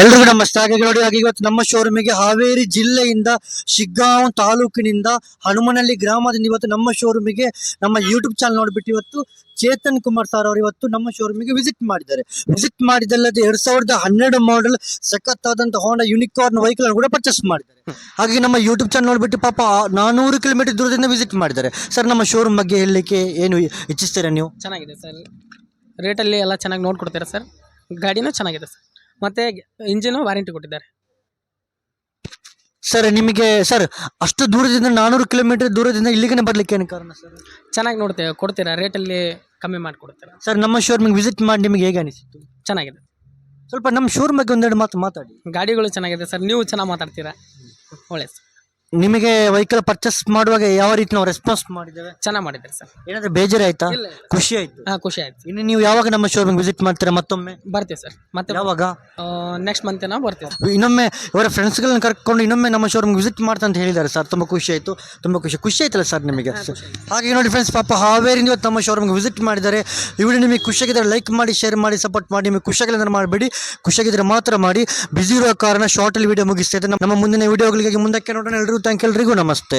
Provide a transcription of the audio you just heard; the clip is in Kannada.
ಎಲ್ರಿಗೂ ನಮಸ್ತೆ. ಹಾಗೆ ನೋಡಿ, ಇವತ್ತು ನಮ್ಮ ಶೋರೂಮಿಗೆ ಹಾವೇರಿ ಜಿಲ್ಲೆಯಿಂದ ಶಿಗ್ಗಾಂವ್ ತಾಲೂಕಿನಿಂದ ಹನುಮನಹಳ್ಳಿ ಗ್ರಾಮದಿಂದ ಇವತ್ತು ನಮ್ಮ ಶೋರೂಮಿಗೆ ನಮ್ಮ ಯೂಟ್ಯೂಬ್ ಚಾನಲ್ ನೋಡ್ಬಿಟ್ಟು ಇವತ್ತು ಚೇತನ್ ಕುಮಾರ್ ಸರ್ ಅವರು ಇವತ್ತು ನಮ್ಮ ಶೋರೂಮಿಗೆ ವಿಸಿಟ್ ಮಾಡಿದ್ದಾರೆ. ವಿಸಿಟ್ ಮಾಡಿದಲ್ಲದೆ 2012 ಮಾಡೆಲ್ ಸಖತ್ತಾದಂತ ಹೋಂಡಾ ಯೂನಿಕಾರ್ನ್ ವೆಹಿಕಲ್ ಕೂಡ ಪರ್ಚೇಸ್ ಮಾಡಿದ್ದಾರೆ. ಹಾಗೆ ನಮ್ಮ ಯೂಟ್ಯೂಬ್ ಚಾನಲ್ ನೋಡ್ಬಿಟ್ಟು ಪಾಪ 400 ಕಿಲೋಮೀಟರ್ ದೂರದಿಂದ ವಿಸಿಟ್ ಮಾಡಿದ್ದಾರೆ. ಸರ್, ನಮ್ಮ ಶೋರೂಮ್ ಬಗ್ಗೆ ಹೇಳಲಿಕ್ಕೆ ಏನು ಇಚ್ಛಿಸ್ತೀರಾ ನೀವು? ಚೆನ್ನಾಗಿದೆ ಸರ್, ರೇಟಲ್ಲಿ ಎಲ್ಲ ಚೆನ್ನಾಗಿ ನೋಡ್ಕೊಡ್ತೀರಾ ಸರ್. ಗಾಡಿನೂ ಚೆನ್ನಾಗಿದೆ ಸರ್, ಮತ್ತು ಇಂಜಿನು ವಾರಂಟಿ ಕೊಟ್ಟಿದ್ದಾರೆ ಸರ್. ನಿಮಗೆ ಸರ್ ಅಷ್ಟು ದೂರದಿಂದ 400 ಕಿಲೋಮೀಟರ್ ದೂರದಿಂದ ಇಲ್ಲಿಗೆ ಬರ್ಲಿಕ್ಕೆ ಏನು ಕಾರಣ ಸರ್? ಚೆನ್ನಾಗಿ ಕೊಡ್ತೀರಾ, ರೇಟಲ್ಲಿ ಕಮ್ಮಿ ಮಾಡಿಕೊಡ್ತೀರಾ ಸರ್. ನಮ್ಮ ಶೋರೂಮಿಗೆ ವಿಸಿಟ್ ಮಾಡಿ ನಿಮಗೆ ಹೇಗೆ ಅನಿಸಿತು? ಚೆನ್ನಾಗಿದೆ. ಸ್ವಲ್ಪ ನಮ್ಮ ಶೋರೂಮ್ ಬಗ್ಗೆ ಒಂದೆರಡು ಮಾತು ಮಾತಾಡಿ. ಗಾಡಿಗಳು ಚೆನ್ನಾಗಿದೆ ಸರ್, ನೀವು ಚೆನ್ನಾಗಿ ಮಾತಾಡ್ತೀರಾ, ಒಳ್ಳೆ ಸರ್. ನಿಮಗೆ ವೆಹಿಕಲ್ ಪರ್ಚೇಸ್ ಮಾಡುವಾಗ ಯಾವ ರೀತಿ ನಾವು ರೆಸ್ಪಾನ್ಸ್ ಮಾಡಿದ್ದೇವೆ? ಚೆನ್ನಾಗಿ ಮಾಡಿದ್ದೀರಿ ಸರ್. ಏನಾದರೂ ಬೇಜಾರು ಆಯ್ತಾ? ಇಲ್ಲ. ಖುಷಿ ಆಯ್ತು. ಹಾಂ, ಖುಷಿ ಆಯ್ತು. ಇನ್ನು ನೀವು ಯಾವಾಗ ನಮ್ಮ ಶೋರೂಮ್ ವಿಸಿಟ್ ಮಾಡ್ತೀರಾ ಮತ್ತೊಮ್ಮೆ? ಬರ್ತೀವಿ ಸರ್, ಮತ್ತೆ ಯಾವಾಗ? ನೆಕ್ಸ್ಟ್ ಮಂತ್ ನಾವು ಬರ್ತೀವಿ. ಇನ್ನೊಮ್ಮೆ ಇವರ ಫ್ರೆಂಡ್ಸ್ಗಳನ್ನ ಕರ್ಕೊಂಡು ಇನ್ನೊಮ್ಮೆ ನಮ್ಮ ಶೋರೂಮ್ ವಿಸಿಟ್ ಮಾಡ್ತಾ ಅಂತ ಹೇಳಿದ್ದಾರೆ ಸರ್. ತುಂಬ ಖುಷಿ ಆಯಿತು, ತುಂಬ ಖುಷಿ ಆಯ್ತಲ್ಲ ಸರ್ ನಿಮಗೆ? ಹಾಗೆ ನೋಡಿ ಫ್ರೆಂಡ್ಸ್, ಪಾಪ ಹಾವೇರಿಂದ ಇವತ್ತು ನಮ್ಮ ಶೋರೂಮ್ಗೆ ವಿಸಿಟ್ ಮಾಡಿದ್ದಾರೆ. ಈ ವಿಡಿಯೋ ನಿಮಗೆ ಖುಷಿಯಾಗಿದ್ದರೆ ಲೈಕ್ ಮಾಡಿ, ಶೇರ್ ಮಾಡಿ, ಸಪೋರ್ಟ್ ಮಾಡಿ. ನಿಮಗೆ ಖುಷಿಯಾಗಿಲ್ಲ ಮಾಡಬೇಡಿ, ಖುಷಿಯಾಗಿದ್ದರೆ ಮಾತ್ರ ಮಾಡಿ. ಬಿಸಿ ಇರುವ ಕಾರಣ ಶಾರ್ಟಲ್ಲಿ ವಿಡಿಯೋ ಮುಗಿಸ್ತಾ ಇದ್ದೆ. ನಮ್ಮ ಮುಂದಿನ ವಿಡಿಯೋಗಳಿಗೆ ಮುಂದಕ್ಕೆ ನೋಡೋಣ. ಎಲ್ರಿಗೂ ಥ್ಯಾಂಕ್ ಯು, ಎಲ್ರಿಗೂ ನಮಸ್ತೆ.